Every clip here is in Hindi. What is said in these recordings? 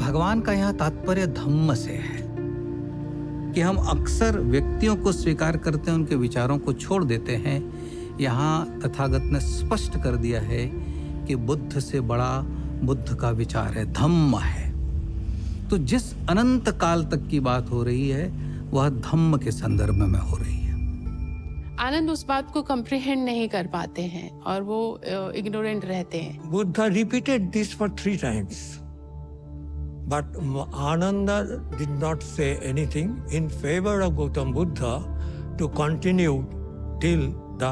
भगवान का यहाँ तात्पर्य धम्म से है कि हम अक्सर व्यक्तियों को स्वीकार करते हैं, उनके विचारों को छोड़ देते हैं। यहाँ तथागत ने स्पष्ट कर दिया है कि बुद्ध से बड़ा बुद्ध का विचार है, धम्म है। तो जिस अनंत काल तक की बात हो रही है वह धम्म के संदर्भ में हो रही है। आनंद उस बात को कंप्रीहेंड नहीं कर पाते हैं और वो इग्नोरेंट रहते हैं। Buddha repeated this for 3 times. But Ananda did not say anything in favor of Gautam Buddha to continue till the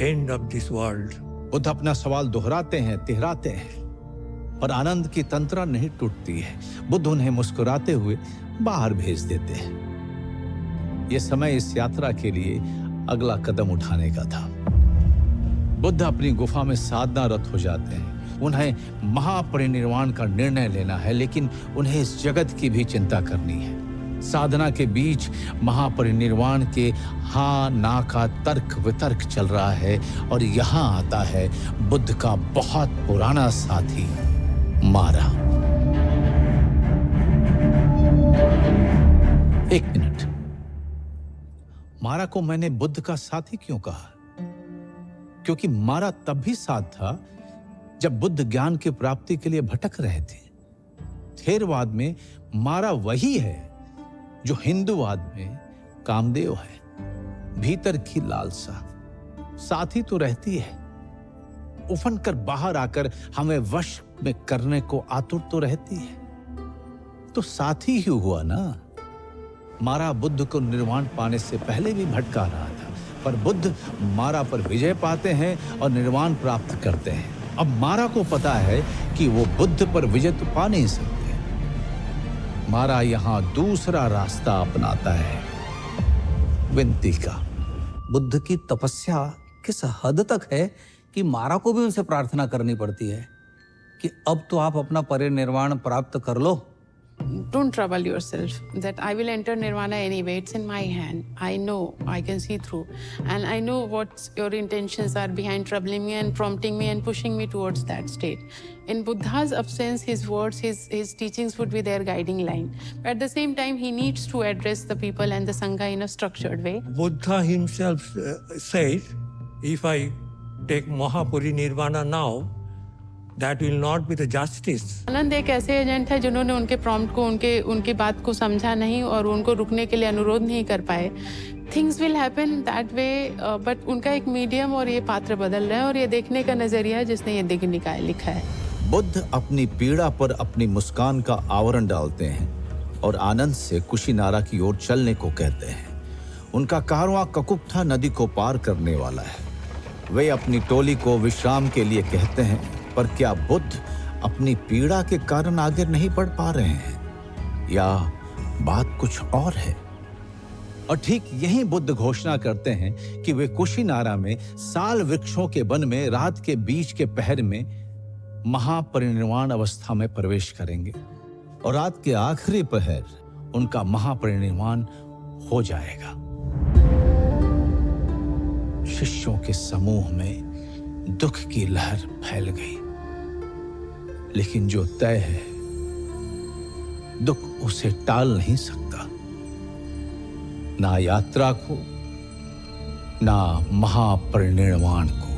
end of this world. Buddha अपना सवाल दोहराते हैं, तिहराते हैं, और आनंद की तंत्रा नहीं टूटती है। बुद्ध उन्हें मुस्कुराते हुए बाहर भेज देते हैं। यह समय इस यात्रा के लिए अगला कदम उठाने का था। बुद्ध अपनी गुफा में साधनारत हो जाते हैं। उन्हें महापरिनिर्वाण का निर्णय लेना है, लेकिन उन्हें इस जगत की भी चिंता करनी है। साधना के बीच महापरिनिर्वाण के हाँ ना का तर्क वितर्क चल रहा है, और यहां आता है बुद्ध का बहुत पुराना साथी मारा। एक मिनट, मारा को मैंने बुद्ध का साथी क्यों कहा? क्योंकि मारा तब भी साथ था जब बुद्ध ज्ञान की प्राप्ति के लिए भटक रहे थे। थेरवाद में मारा वही है जो हिंदूवाद में कामदेव है। भीतर की लालसा साथी तो रहती है, उफन कर बाहर आकर हमें वश में करने को आतुर तो रहती है। तो साथी ही हुआ ना। मारा बुद्ध को निर्वाण पाने से पहले भी भटका रहा था, पर बुद्ध मारा पर विजय पाते हैं और निर्वाण प्राप्त करते हैं। अब मारा को पता है कि वो बुद्ध पर विजय तो पा नहीं सकते। मारा यहां दूसरा रास्ता अपनाता है, विनती का। बुद्ध की तपस्या किस हद तक है कि मारा को भी उनसे प्रार्थना करनी पड़ती है कि अब तो आप अपना परिनिर्वाण प्राप्त कर लो। Don't trouble yourself that I will enter nirvana anyway. It's in my hand. I know, I can see through, and I know what your intentions are behind troubling me and prompting me and pushing me towards that state. In Buddha's absence, his words, his teachings would be their guiding line. But at the same time, he needs to address the people and the Sangha in a structured way. Buddha himself said, if I take Mahaparinirvana now, that will not be the justice. आनंद एक ऐसे एजेंट है जिन्होंने उनके प्रॉम्प्ट को, उनकी बात को समझा नहीं और उनको रुकने के लिए अनुरोध नहीं कर पाए। Things will happen that way, but उनका एक मीडियम और ये पात्र बदल रहे हैं, और ये देखने का नजरिया है जिसने ये दिग्ग निकाय लिखा है। बुद्ध अपनी पीड़ा पर अपनी मुस्कान का आवरण डालते हैं और आनंद से कुशीनारा की ओर चलने को कहते हैं। उनका कारवां ककुप्था नदी को पार करने वाला है। वे अपनी टोली को विश्राम के लिए कहते हैं, पर क्या बुद्ध अपनी पीड़ा के कारण आगे नहीं बढ़ पा रहे हैं, या बात कुछ और है? और ठीक यही बुद्ध घोषणा करते हैं कि वे कुशीनारा में साल वृक्षों के वन में रात के बीच के पहर में महापरिनिर्वाण अवस्था में प्रवेश करेंगे, और रात के आखिरी पहर उनका महापरिनिर्वाण हो जाएगा। शिष्यों के समूह में दुख की लहर फैल गई, लेकिन जो तय है दुख उसे टाल नहीं सकता, ना यात्रा को, ना महापरिनिर्वाण को।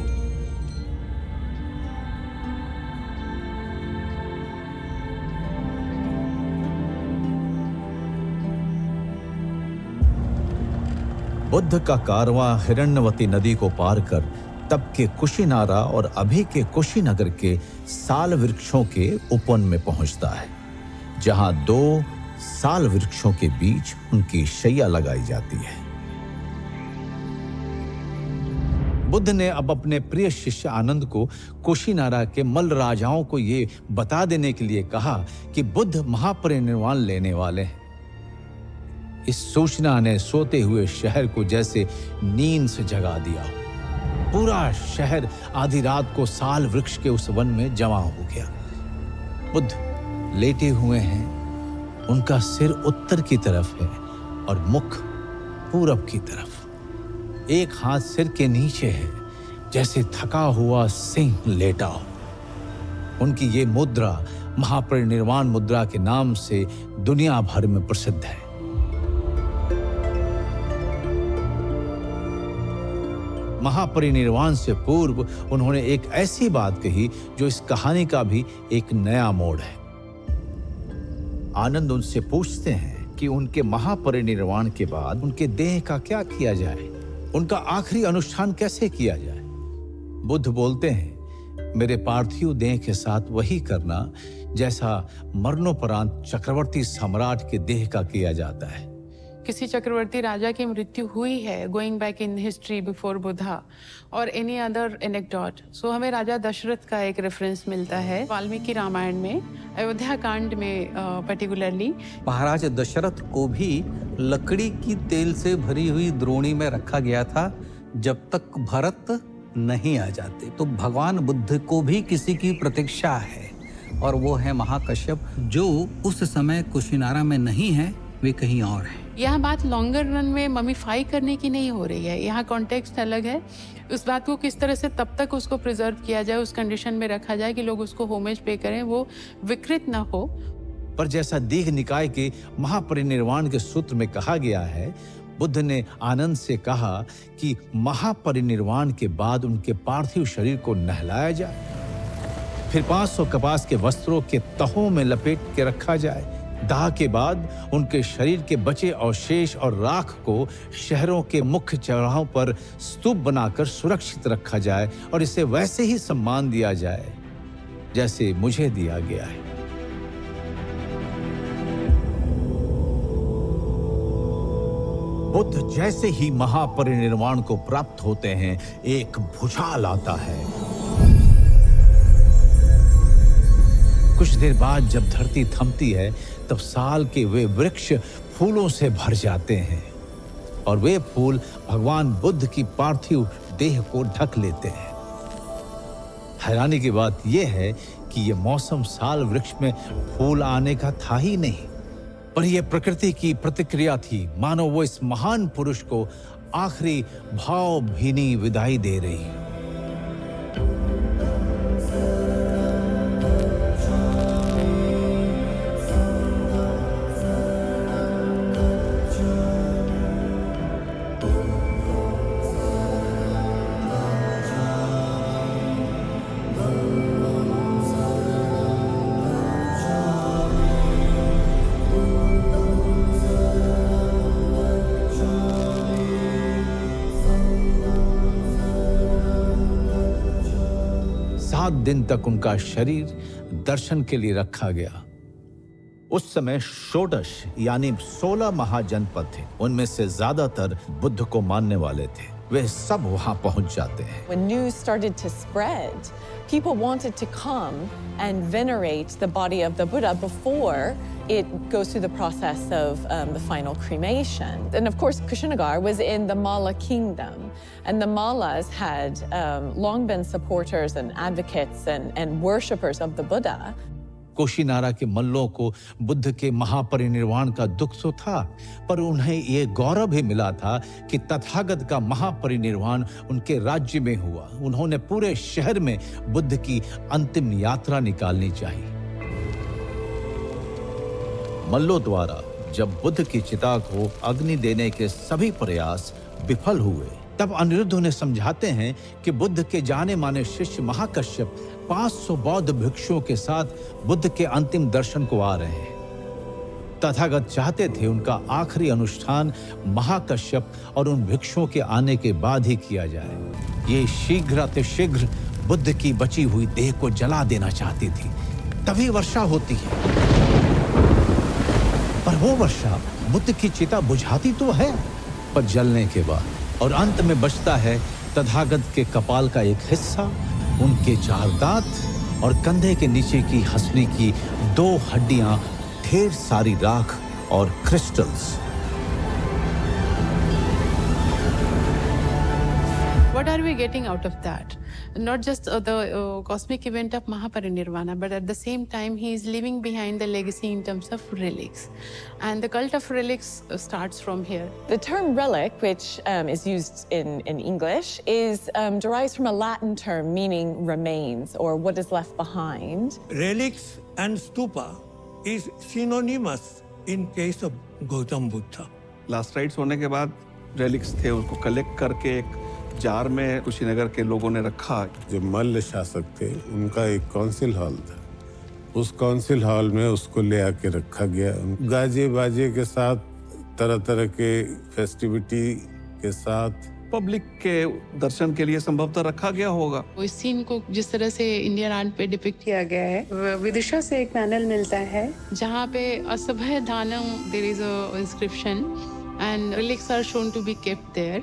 बुद्ध का कारवां हिरण्यवती नदी को पार कर तब के कुशीनारा और अभी के कुशीनगर के साल वृक्षों के उपवन में पहुंचता है, जहां 2 साल वृक्षों के बीच उनकी शैया लगाई जाती है। बुद्ध ने अब अपने प्रिय शिष्य आनंद को कुशीनारा के मल्ल राजाओं को ये बता देने के लिए कहा कि बुद्ध महापरिनिर्वाण लेने वाले हैं। इस सूचना ने सोते हुए शहर को जैसे नींद से जगा दिया। पूरा शहर आधी रात को साल वृक्ष के उस वन में जमा हो गया। बुद्ध लेटे हुए हैं, उनका सिर उत्तर की तरफ है और मुख पूरब की तरफ। एक हाथ सिर के नीचे है, जैसे थका हुआ सिंह लेटा हो। उनकी ये मुद्रा महापरिनिर्वाण मुद्रा के नाम से दुनिया भर में प्रसिद्ध है। महापरिनिर्वाण से पूर्व उन्होंने एक ऐसी बात कही जो इस कहानी का भी एक नया मोड़ है। आनंद उनसे पूछते हैं कि उनके महापरिनिर्वाण के बाद उनके देह का क्या किया जाए, उनका आखिरी अनुष्ठान कैसे किया जाए। बुद्ध बोलते हैं, मेरे पार्थिव देह के साथ वही करना जैसा मरणोपरांत चक्रवर्ती सम्राट के देह का किया जाता है। किसी चक्रवर्ती राजा की मृत्यु हुई है, going back in history before Buddha और एनी अदर एनेक्डोट, सो हमें राजा दशरथ का एक रेफरेंस मिलता है वाल्मीकि रामायण में, अयोध्या कांड में पर्टिकुलरली। महाराज दशरथ को भी लकड़ी की तेल से भरी हुई द्रोणी में रखा गया था जब तक भरत नहीं आ जाते। तो भगवान बुद्ध को भी किसी की प्रतीक्षा है और वो है महाकश्यप, जो उस समय कुशिनारा में नहीं है, वे कहीं और है। यह बात लॉन्गर रन में ममीफाई करने की नहीं हो रही है, यहाँ कॉन्टेक्स्ट अलग है। उस बात को किस तरह से तब तक उसको प्रिजर्व किया जाए, उस कंडीशन में रखा जाए कि लोग उसको होमेज पे करें, वो विकृत ना हो। पर जैसा दीघ निकाय के महापरिनिर्वाण के सूत्र में कहा गया है, बुद्ध ने आनंद से कहा कि महापरिनिर्वाण के बाद उनके पार्थिव शरीर को नहलाया जाए, फिर 500 कपास के वस्त्रों के तहों में लपेट के रखा जाए। दाह के बाद उनके शरीर के बचे अवशेष और राख को शहरों के मुख्य चौराहों पर स्तूप बनाकर सुरक्षित रखा जाए और इसे वैसे ही सम्मान दिया जाए जैसे मुझे दिया गया है। बुद्ध जैसे ही महापरिनिर्वाण को प्राप्त होते हैं, एक भूचाल आता है। कुछ देर बाद जब धरती थमती है, तब साल के वे वृक्ष फूलों से भर जाते हैं और वे फूल भगवान बुद्ध की पार्थिव देह को ढक लेते हैं। हैरानी की बात यह है कि यह मौसम साल वृक्ष में फूल आने का था ही नहीं, पर यह प्रकृति की प्रतिक्रिया थी, मानो वो इस महान पुरुष को आखिरी भावभीनी विदाई दे रही है। दिन तक उनका शरीर दर्शन के लिए रखा गया। उस समय षोडश यानी 16 महाजनपद थे, उनमें से ज्यादातर बुद्ध को मानने वाले थे। वे सब वहां पहुंच जाते हैं। When news started to spread, people wanted to come and venerate the body of the Buddha before it goes through the process of the final cremation. And of course, Kushinagar was in the Malla kingdom, and the Mallas had long been supporters and advocates and worshippers of the Buddha. Kushinara के मल्लों को बुद्ध के महापरिनिर्वाण का दुख तो था, पर उन्हें ये गौरव भी मिला था कि तथागत का महापरिनिर्वाण उनके राज्य में हुआ। उन्होंने पूरे शहर में बुद्ध की अंतिम यात्रा निकालनी चाहिए। मल्लों द्वारा जब बुद्ध की चिता को अग्नि देने के सभी प्रयास विफल हुए, तब अनिरुद्ध उन्हें समझाते हैं कि बुद्ध के जाने माने शिष्य महाकश्यप 500 बौद्ध भिक्षुओं के साथ बुद्ध के अंतिम दर्शन को आ रहे हैं। तथागत चाहते थे उनका आखिरी अनुष्ठान महाकश्यप और उन भिक्षुओं के आने के बाद ही किया जाए। ये शीघ्रातिशीघ्र बुद्ध की बची हुई देह को जला देना चाहती थी, तभी वर्षा होती है। पर वो वर्षा बुद्ध की चिता बुझाती तो है, पर जलने के बाद, और अंत में बचता है तथागत के कपाल का एक हिस्सा, उनके 4 दांत और कंधे के नीचे की हंसने की 2 हड्डियां, ढेर सारी राख और crystals. What are we we getting out of that? Not just the cosmic event of Mahaparinirvana, but at the same time, he is leaving behind the legacy in terms of relics. And the cult of relics starts from here. The term relic, which is used in English, is derives from a Latin term meaning remains or what is left behind. Relics and stupa is synonymous in case of Gautam Buddha. Last rites होने के बाद रेलिक्स थे, उसको कलेक्ट करके एक जार में कुशीनगर के लोगों ने रखा। जो मल्ल शासक थे उनका एक काउंसिल हॉल था, उस काउंसिल हॉल में उसको ले आके रखा गया, गाजे बाजे के साथ, तरह तरह के फेस्टिविटी के साथ पब्लिक के दर्शन के लिए संभवतः रखा गया होगा। इस सीन को जिस तरह से इंडियन आर्ट पे डिपिक्ट किया गया है, विदिशा से एक पैनल मिलता है जहाँ पे असभय दानम there is a inscription and relics are shown to be kept there.